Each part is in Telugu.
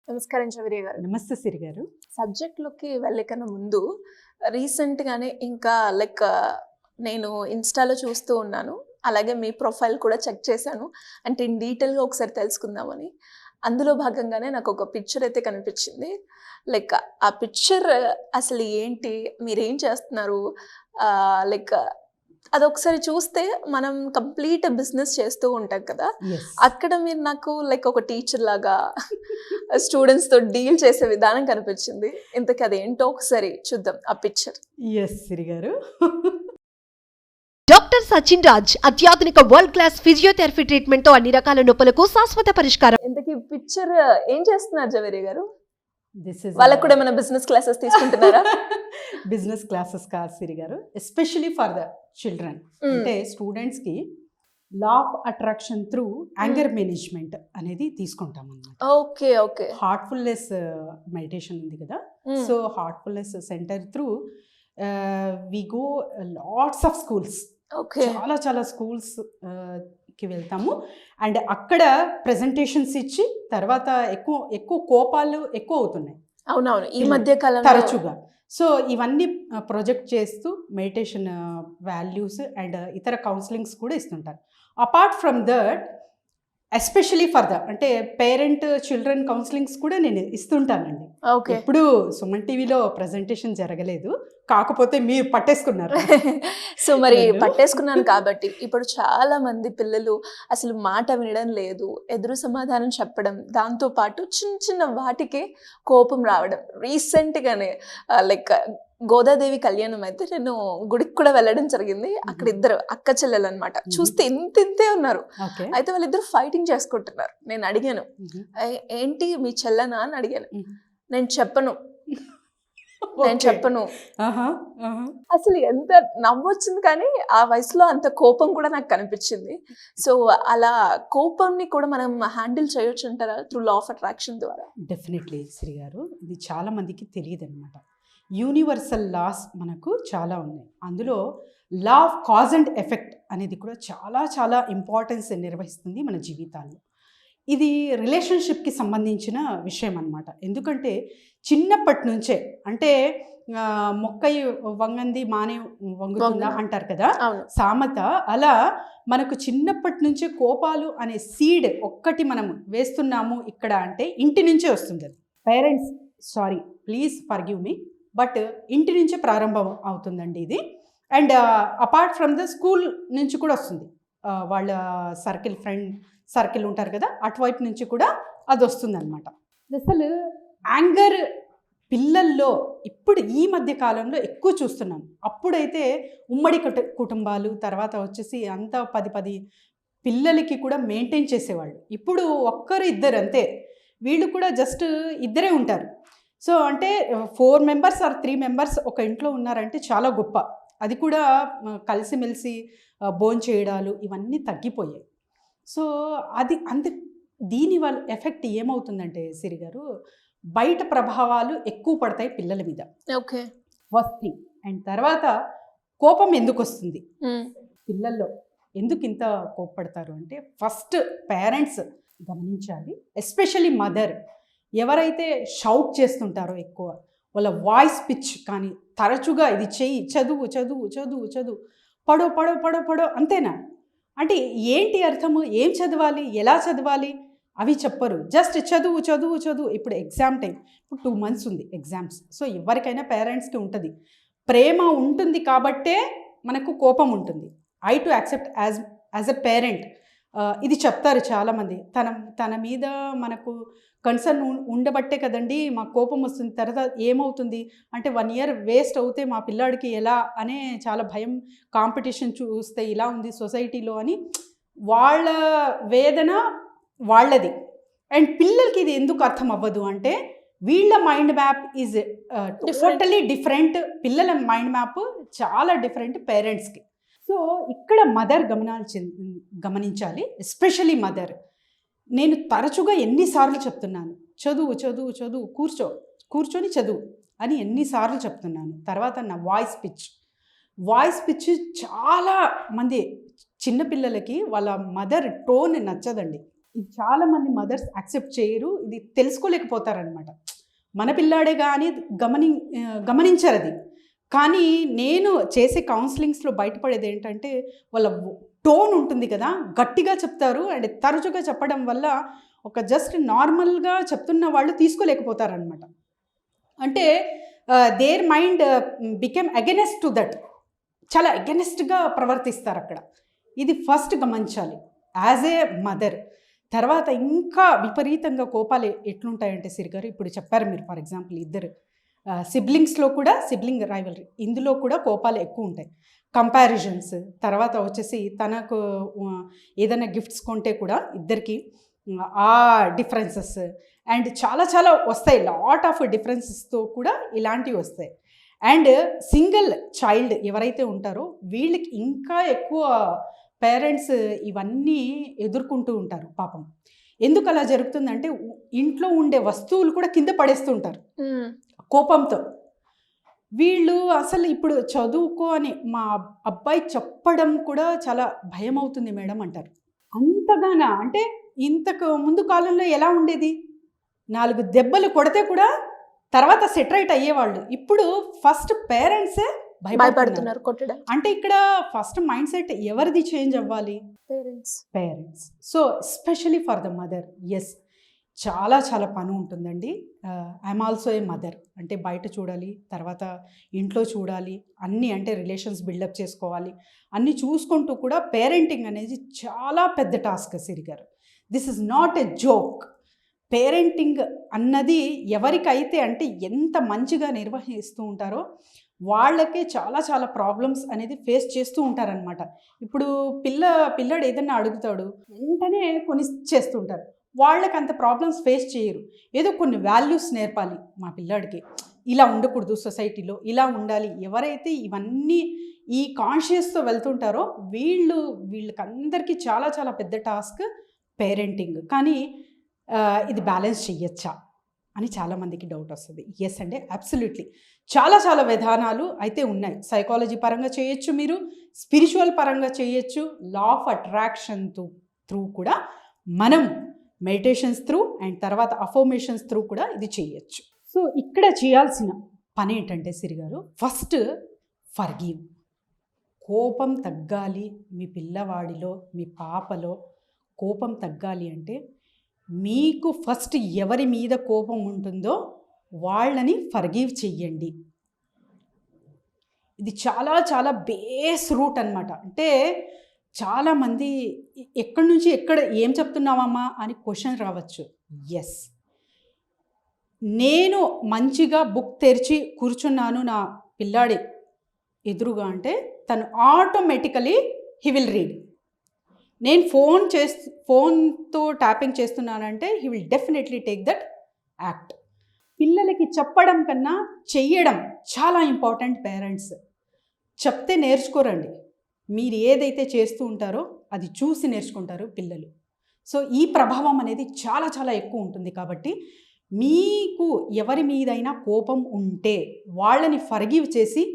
నమస్కారం చౌదరి గారు. నమస్తే సిరి గారు. సబ్జెక్ట్‌లోకి వెళ్ళే కన్నా ముందు రీసెంట్‌గానే ఇంకా నేను ఇన్‌స్టాలో చూస్తూ ఉన్నాను. అలాగే మీ ప్రొఫైల్ కూడా చెక్ చేశాను. అంటే ఇన్ డీటెయిల్‌గా ఒకసారి తెలుసుకుందామని. అందులో భాగంగానే నాకొక పిక్చర్ అయితే కనిపించింది. లైక్ ఆ పిక్చర్ అసలు ఏంటి? మీరేం చేస్తున్నారు? లైక్ అదొకసారి చూస్తే మనం కంప్లీట్ బిజినెస్ చేస్తూ ఉంటాం కదా! యెస్. అక్కడ మీరు నాకు లైక్ ఒక టీచర్ లాగా స్టూడెంట్స్‌తో డీల్ చేసే విధానం కనిపించింది. ఇంతకీ అదేంటో ఒకసారి చూద్దాం ఆ పిక్చర్. యెస్ సిరి గారు. డాక్టర్ సచిన్ రాజ్ అత్యాధునిక వరల్డ్ క్లాస్ ఫిజియోథెరపీ ట్రీట్మెంట్ తో అన్ని రకాల నొప్పులకు శాశ్వత పరిష్కారం. ఇంతకీ పిక్చర్ ఏం చేస్తున్నారు జవేరి గారు? దిస్ ఇస్ వాళ్ళకి కూడా ఏమైనా బిజినెస్ క్లాసెస్ తీసుకుంటున్నారా? బిజినెస్ క్లాసెస్ కాదు సిరి గారు. Especially for the children. అంటే స్టూడెంట్స్‌కి law of attraction through anger management అనేది తీసుకుంటాం అన్నమాట. ఓకే. ఓకే. హార్ట్‌ఫుల్‌నెస్ మెడిటేషన్ ఉంది కదా! So heartfulness centre through we go lots of schools. Okay. చాలా చాలా స్కూల్స్ కి వెళ్తాము. అండ్ అక్కడ ప్రెజెంటేషన్స్ ఇచ్చి తర్వాత ఎక్కువ ఎక్కువ కోపాలు ఎక్కువ అవుతున్నాయి అవునవును. ఈ మధ్య కాలంలో తరచుగా. సో ఇవన్నీ ప్రొజెక్ట్ చేస్తూ మెడిటేషన్ వాల్యూస్ అండ్ ఇతర కౌన్సిలింగ్స్ కూడా ఇస్తుంటారు. Apart from that especially for the అంటే పేరెంట్ చిల్డ్రన్ కౌన్సిలింగ్స్ కూడా నేను ఇస్తుంటానండి. ఓకే. ఎప్పుడు సుమన్ టీవీలో ప్రజెంటేషన్ జరగలేదు, కాకపోతే మీరు పట్టేసుకున్నారు. సో మరి నన్ను. పట్టేసుకున్నాను కాబట్టి ఇప్పుడు చాలా మంది పిల్లలు అసలు మాట వినడం లేదు, ఎదురు సమాధానం చెప్పడం, దాంతో పాటు చిన్న చిన్న వాటికే కోపం రావడం. రీసెంట్గానే లైక్ గోదాదేవి కళ్యాణం అయితే నేను గుడికి కూడా వెళ్ళడం జరిగింది. అక్కడ ఇద్దరు అక్క చెల్లెలు అనమాట. చూస్తే ఇంతే ఉన్నారు. ఓకే. అయితే వాళ్ళిద్దరు ఫైటింగ్ చేసుకుంటున్నారు. నేను అడిగాను, ఏంటి మీ చెల్లెనా అని అడిగాను. నేను చెప్పను అసలు ఎంత నవ్వొచ్చింది, కానీ ఆ వయసులో అంత కోపం కూడా నాకు కనిపించింది. సో అలా కోపంని కూడా మనం హ్యాండిల్ చేయొచ్చు అంటారా త్రూ లా ఆఫ్ అట్రాక్షన్ ద్వారా? డెఫినెట్లీ శ్రీ గారు, ఇది చాలా మందికి తెలియదు అనమాట. యూనివర్సల్ లాస్ మనకు చాలా ఉన్నాయి. అందులో law of cause and effect అనేది కూడా చాలా చాలా ఇంపార్టెన్స్ నిర్వహిస్తుంది మన జీవితాల్లో. ఇది రిలేషన్షిప్కి సంబంధించిన విషయం అన్నమాట. ఎందుకంటే చిన్నప్పటి నుంచే అంటే మొక్కై వంగంది మానే వంగుతుందా అంటారు కదా అవును. సామెత. అలా మనకు చిన్నప్పటి నుంచే కోపాలు అనే సీడ్ ఒక్కటి మనం వేస్తున్నాము ఇక్కడ అంటే ఇంటి నుంచే వస్తుంది. అది parents sorry please forgive me, but ఇంటి నుంచే ప్రారంభం అవుతుందండి ఇది. And apart from the school నుంచి కూడా వస్తుంది. వాళ్ళ సర్కిల్ ఫ్రెండ్ సర్కిల్ ఉంటారు కదా, అటువైపు నుంచి కూడా అది వస్తుంది అనమాట. అసలు యాంగర్ పిల్లల్లో ఇప్పుడు ఈ మధ్య కాలంలో ఎక్కువ చూస్తున్నాం. అప్పుడైతే ఉమ్మడి కుటుంబాలు తర్వాత వచ్చేసి అంతా 10 పిల్లలకి కూడా మెయింటైన్ చేసేవాళ్ళు. ఇప్పుడు ఒక్కరు ఇద్దరు అంతే. వీళ్ళు కూడా జస్ట్ ఇద్దరే ఉంటారు. సో అంటే 4 మెంబర్స్ ఆర్ 3 మెంబర్స్ ఒక ఇంట్లో ఉన్నారంటే చాలా గొప్ప. అది కూడా కలిసిమెలిసి భోంచేయడాలు ఇవన్నీ తగ్గిపోయాయి. సో అది అంత దీనివల్ల ఎఫెక్ట్ ఏమవుతుందంటే సిరి గారు, బయట ప్రభావాలు ఎక్కువ పడతాయి పిల్లల మీద. ఓకే. First thing. అండ్ తర్వాత కోపం ఎందుకు వస్తుంది పిల్లల్లో, ఎందుకు ఇంత కోప్పడతారు అంటే ఫస్ట్ పేరెంట్స్ గమనించాలి. ఎస్పెషల్లీ మదర్ ఎవరైతే షౌట్ చేస్తుంటారో ఎక్కువ, వాళ్ళ వాయిస్ పిచ్ కానీ తరచుగా ఇది చెయ్యి, చదువు చదువు చదువు చదువు, పడో పడో పడో పడో అంతేనా అంటే ఏంటి అర్థము, ఏం చదవాలి, ఎలా చదవాలి అవి చెప్పరు. జస్ట్ చదువు చదువు చదువు. ఇప్పుడు ఎగ్జామ్ టైం, ఇప్పుడు 2 months ఉంది ఎగ్జామ్స్. సో ఎవరికైనా పేరెంట్స్కి ఉంటుంది, ప్రేమ ఉంటుంది కాబట్టే మనకు కోపం ఉంటుంది. I to accept as a parent ఇది చెప్తారు చాలామంది. తన మీద మనకు కన్సర్న్ ఉండబట్టే కదండి మా కోపం వస్తుంది. తర్వాత ఏమవుతుంది అంటే 1 year వేస్ట్ అవుతే మా పిల్లాడికి ఎలా అనే చాలా భయం. కాంపిటీషన్ చూస్తే ఇలా ఉంది సొసైటీలో అని వాళ్ళ వేదన వాళ్ళది. అండ్ పిల్లలకి ఇది ఎందుకు అర్థం అవ్వదు అంటే వీళ్ళ mind map is totally different. పిల్లల మైండ్ మ్యాప్ చాలా డిఫరెంట్ పేరెంట్స్కి. సో ఇక్కడ మదర్ గమనించాలి. Especially mother. నేను తరచుగా ఎన్నిసార్లు చెప్తున్నాను, చదువు చదువు చదువు, కూర్చొని చదువు అని ఎన్నిసార్లు చెప్తున్నాను. తర్వాత నా వాయిస్ పిచ్ చాలా మంది చిన్నపిల్లలకి వాళ్ళ మదర్ టోన్ నచ్చదండి. ఇది చాలామంది మదర్స్ యాక్సెప్ట్ చేయరు, ఇది తెలుసుకోలేకపోతారనమాట. మన పిల్లాడే కానీ గమనించరు అది. కానీ నేను చేసే కౌన్సిలింగ్స్లో బయటపడేది ఏంటంటే వాళ్ళ టోన్ ఉంటుంది కదా, గట్టిగా చెప్తారు. అండ్ తరచుగా చెప్పడం వల్ల ఒక జస్ట్ నార్మల్గా చెప్తున్న వాళ్ళు తీసుకోలేకపోతారనమాట. అంటే their mind became against to that, చాలా అగెనెస్ట్గా ప్రవర్తిస్తారు అక్కడ. ఇది ఫస్ట్ గమనించాలి యాజ్ ఏ మదర్. తర్వాత ఇంకా విపరీతంగా కోపాలు ఎట్లుంటాయంటే సిరిగారు, ఇప్పుడు చెప్పారు మీరు ఫర్ ఎగ్జాంపుల్ ఇద్దరు సిబ్లింగ్స్లో కూడా సిబ్లింగ్ రైవల్రీ, ఇందులో కూడా కోపాలు ఎక్కువ ఉంటాయి. కంపారిజన్స్, తర్వాత వచ్చేసి తనకు ఏదైనా గిఫ్ట్స్ కొంటే కూడా ఇద్దరికి ఆ డిఫరెన్సెస్ అండ్ చాలా చాలా వస్తాయి. లాట్ ఆఫ్ డిఫరెన్సెస్తో కూడా ఇలాంటివి వస్తాయి. అండ్ సింగిల్ చైల్డ్ ఎవరైతే ఉంటారో వీళ్ళకి ఇంకా ఎక్కువ పేరెంట్స్ ఇవన్నీ ఎదుర్కొంటూ ఉంటారు పాపం. ఎందుకు అలా జరుగుతుందంటే ఇంట్లో ఉండే వస్తువులు కూడా కింద పడేస్తూ ఉంటారు కోపంతో. వీళ్ళు అసలు ఇప్పుడు చదువుకో అని మా అబ్బాయి చెప్పడం కూడా చాలా భయం అవుతుంది మేడం అంటారు. అంతగానా అంటే ఇంతకు ముందు కాలంలో ఎలా ఉండేది, 4 దెబ్బలు కొడితే కూడా తర్వాత సెటరైట్ అయ్యేవాళ్ళు. ఇప్పుడు ఫస్ట్ పేరెంట్సే భయపడుతున్నారు కొట్టడం. అంటే ఇక్కడ ఫస్ట్ మైండ్ సెట్ ఎవరిది చేంజ్ అవ్వాలి, parents. So especially for the mother, yes చాలా చాలా పని ఉంటుందండి. I'm also a mother. అంటే బయట చూడాలి, తర్వాత ఇంట్లో చూడాలి, అన్నీ అంటే రిలేషన్స్ బిల్డప్ చేసుకోవాలి, అన్నీ చూసుకుంటూ కూడా పేరెంటింగ్ అనేది చాలా పెద్ద టాస్క్ సిరిగారు. This is not a joke. Parenting అన్నది ఎవరికైతే అంటే ఎంత మంచిగా నిర్వహిస్తూ ఉంటారో వాళ్ళకే చాలా చాలా ప్రాబ్లమ్స్ అనేది ఫేస్ చేస్తూ ఉంటారనమాట. ఇప్పుడు పిల్లాడు ఏదన్నా అడుగుతాడు, వెంటనే కొని చేస్తుంటారు. వాళ్ళకి అంత ప్రాబ్లమ్స్ ఫేస్ చేయరు. ఏదో కొన్ని వాల్యూస్ నేర్పాలి మా పిల్లాడికి, ఇలా ఉండకూడదు, సొసైటీలో ఇలా ఉండాలి. ఎవరైతే ఇవన్నీ ఈ కాన్షియస్తో వెళ్తుంటారో వీళ్ళకి అందరికీ చాలా చాలా పెద్ద టాస్క్ పేరెంటింగ్. కానీ ఇది బ్యాలెన్స్ చెయ్యొచ్చా అని చాలామందికి డౌట్ వస్తుంది. ఎస్ అండి, అబ్సల్యూట్లీ. చాలా చాలా విధానాలు అయితే ఉన్నాయి. సైకాలజీ పరంగా చేయొచ్చు, మీరు స్పిరిచువల్ పరంగా చేయొచ్చు, లా ఆఫ్ అట్రాక్షన్ త్రూ కూడా మనం మెడిటేషన్స్ త్రూ అండ్ తర్వాత అఫర్మేషన్స్ త్రూ కూడా ఇది చేయొచ్చు. సో ఇక్కడ చేయాల్సిన పని ఏంటంటే సిరిగారు, ఫస్ట్ ఫర్గివ్. కోపం తగ్గాలి మీ పిల్లవాడిలో, మీ పాపలో కోపం తగ్గాలి అంటే మీకు ఫస్ట్ ఎవరి మీద కోపం ఉంటుందో వాళ్ళని ఫర్గివ్ చెయ్యండి. ఇది చాలా చాలా బేస్ రూట్ అనమాట. అంటే చాలామంది ఎక్కడి నుంచి ఏం చెప్తున్నావమ్మా అని క్వశ్చన్ రావచ్చు. ఎస్, నేను మంచిగా బుక్ తెరిచి కూర్చున్నాను నా పిల్లాడి ఎదురుగా అంటే తను ఆటోమేటికలీ హీ విల్ రీడ్. నేను ఫోన్తో ట్యాపింగ్ చేస్తున్నానంటే he will definitely take that act. పిల్లలకి చెప్పడం కన్నా చెయ్యడం చాలా ఇంపార్టెంట్. పేరెంట్స్ చెప్తే నేర్చుకోరండి, మీరు ఏదైతే చేస్తూ ఉంటారో అది చూసి నేర్చుకుంటారు పిల్లలు. సో ఈ ప్రభావం అనేది చాలా చాలా ఎక్కువ ఉంటుంది. కాబట్టి మీకు ఎవరి మీదైనా కోపం ఉంటే వాళ్ళని ఫర్గివ్ చేసి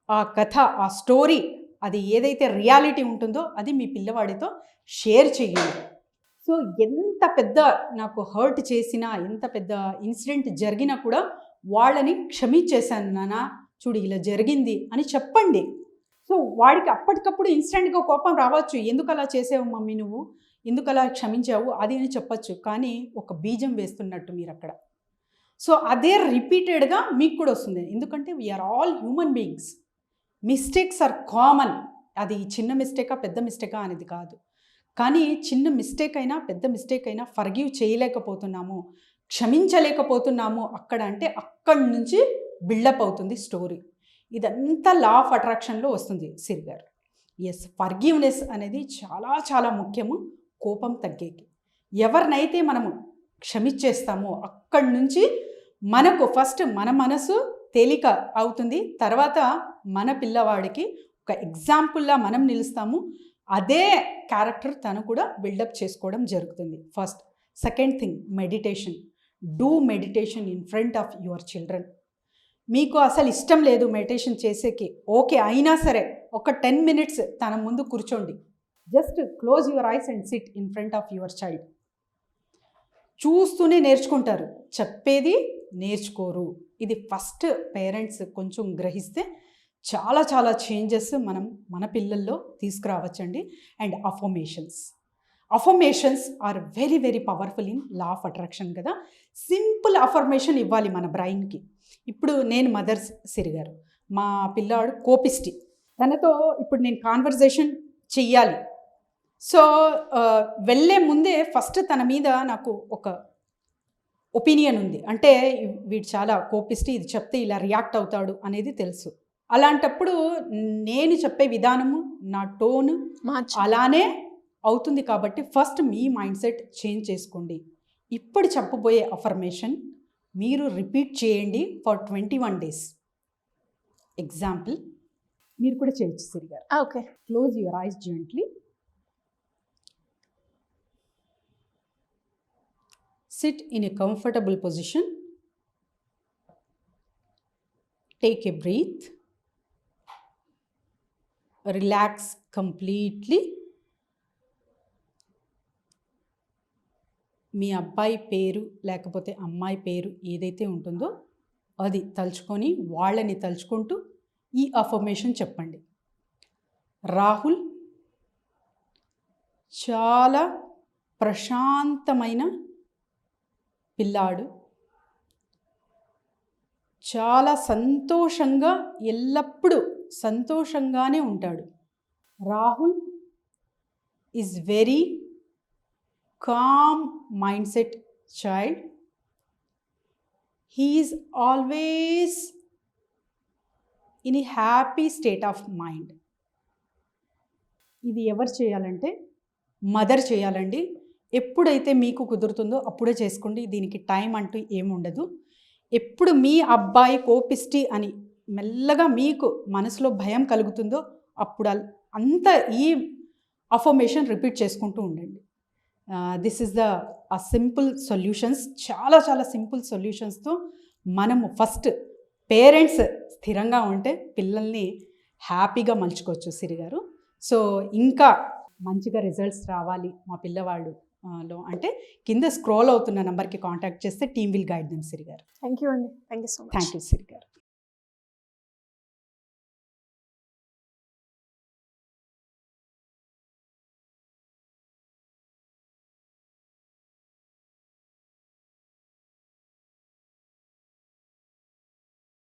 ఆ కథ, ఆ స్టోరీ, అది ఏదైతే రియాలిటీ ఉంటుందో అది మీ పిల్లవాడితో షేర్ చేయండి. సో ఎంత పెద్ద నాకు హర్ట్ చేసినా, ఎంత పెద్ద ఇన్సిడెంట్ జరిగినా కూడా వాళ్ళని క్షమించేశాను నాన్న, చూడు ఇలా జరిగింది అని చెప్పండి. సో వాడికి అప్పటికప్పుడు ఇన్స్టెంట్గా కోపం రావచ్చు, ఎందుకు అలా చేసావు మమ్మీ, నువ్వు ఎందుకు అలా క్షమించావు అది అని చెప్పచ్చు. కానీ ఒక బీజం వేస్తున్నట్టు మీరు అక్కడ. సో అదే రిపీటెడ్గా మీకు కూడా వస్తుంది. ఎందుకంటే we are all human beings. Mistakes are common. అది చిన్న మిస్టేకా పెద్ద మిస్టేకా అనేది కాదు. కానీ చిన్న మిస్టేక్ అయినా పెద్ద మిస్టేక్ అయినా ఫర్గివ్ చేయలేకపోతున్నాము, క్షమించలేకపోతున్నాము అక్కడ అంటే అక్కడి నుంచి బిల్డప్ అవుతుంది స్టోరీ. ఇదంతా లా ఆఫ్ అట్రాక్షన్లో వస్తుంది సిరిగారు. ఎస్, ఫర్గివ్నెస్ అనేది చాలా చాలా ముఖ్యము కోపం తగ్గేకి. ఎవరినైతే మనము క్షమించేస్తామో అక్కడి నుంచి మనకు ఫస్ట్ మన మనసు తేలిక అవుతుంది, తర్వాత మన పిల్లవాడికి ఒక ఎగ్జాంపుల్లా మనం నిలుస్తాము. అదే క్యారెక్టర్ తను కూడా బిల్డప్ చేసుకోవడం జరుగుతుంది. First. Second thing, meditation. Do meditation in front of your children. మీకు అసలు ఇష్టం లేదు మెడిటేషన్ చేసేకి, ఓకే అయినా సరే ఒక 10 minutes తన ముందు కూర్చోండి. Just close your eyes and SIT in front of your child. చూస్తూనే నేర్చుకుంటారు, చెప్పేది నేర్చుకోరు. ఇది ఫస్ట్ పేరెంట్స్ కొంచెం గ్రహిస్తే చాలా చాలా చేంజెస్ మనం మన పిల్లల్లో తీసుకురావచ్చండి. And affirmations are very very powerful in law of attraction కదా. సింపుల్ అఫర్మేషన్ ఇవ్వాలి మన బ్రెయిన్కి. ఇప్పుడు నేను మదర్ సిరి గారు, మా పిల్లాడు కోపిస్టి, తనతో ఇప్పుడు నేను కాన్వర్జేషన్ చెయ్యాలి. సో వెళ్ళే ముందే ఫస్ట్ తన మీద నాకు ఒక ఒపీనియన్ ఉంది, అంటే వీడు చాలా కోపిస్టి, ఇది చెప్తే ఇలా రియాక్ట్ అవుతాడు అనేది తెలుసు. అలాంటప్పుడు నేను చెప్పే విధానము, నా టోన్ అలానే అవుతుంది. కాబట్టి ఫస్ట్ మీ మైండ్ సెట్ చేంజ్ చేసుకోండి. ఇప్పుడు చెప్పబోయే అఫర్మేషన్ మీరు రిపీట్ చేయండి ఫర్ 21 days. ఎగ్జాంపుల్ మీరు కూడా చేయొచ్చు సిరి గారు. Okay. Close your eyes gently. Sit in a comfortable position. Take a breath. Relax completely. మీ అబ్బాయి పేరు లేకపోతే అమ్మాయి పేరు ఏదైతే ఉంటుందో అది తలుచుకొని, వాళ్ళని తలుచుకుంటూ ఈ అఫర్మేషన్ చెప్పండి. రాహుల్ చాలా ప్రశాంతమైన పిల్లాడు, చాలా సంతోషంగా, ఎల్లప్పుడూ సంతోషంగానే ఉంటాడు. Rahul is very calm mindset child. He is always in a happy state of mind. ఇది ఎవరు చేయాలంటే మదర్ చేయాలండి. ఎప్పుడైతే మీకు కుదురుతుందో అప్పుడే చేసుకోండి, దీనికి టైం అంటూ ఏముండదు. ఎప్పుడు మీ అబ్బాయి కోపిస్టి అని మెల్లగా మీకు మనసులో భయం కలుగుతుందో అప్పుడు అంతా ఈ అఫర్మేషన్ రిపీట్ చేసుకుంటూ ఉండండి. This is the simple solutions. చాలా చాలా సింపుల్ సొల్యూషన్స్తో మనము ఫస్ట్ పేరెంట్స్ స్థిరంగా ఉంటే పిల్లల్ని హ్యాపీగా మలుచుకోవచ్చు సిరి గారు. సో ఇంకా మంచిగా రిజల్ట్స్ రావాలి మా పిల్లవాళ్ళు లో అంటే కింద స్క్రోల్ అవుతున్న నెంబర్కి కాంటాక్ట్ చేస్తే team will guide them Siri గారు. థ్యాంక్ యూ అండి. Thank you so much. Thank you Siri గారు.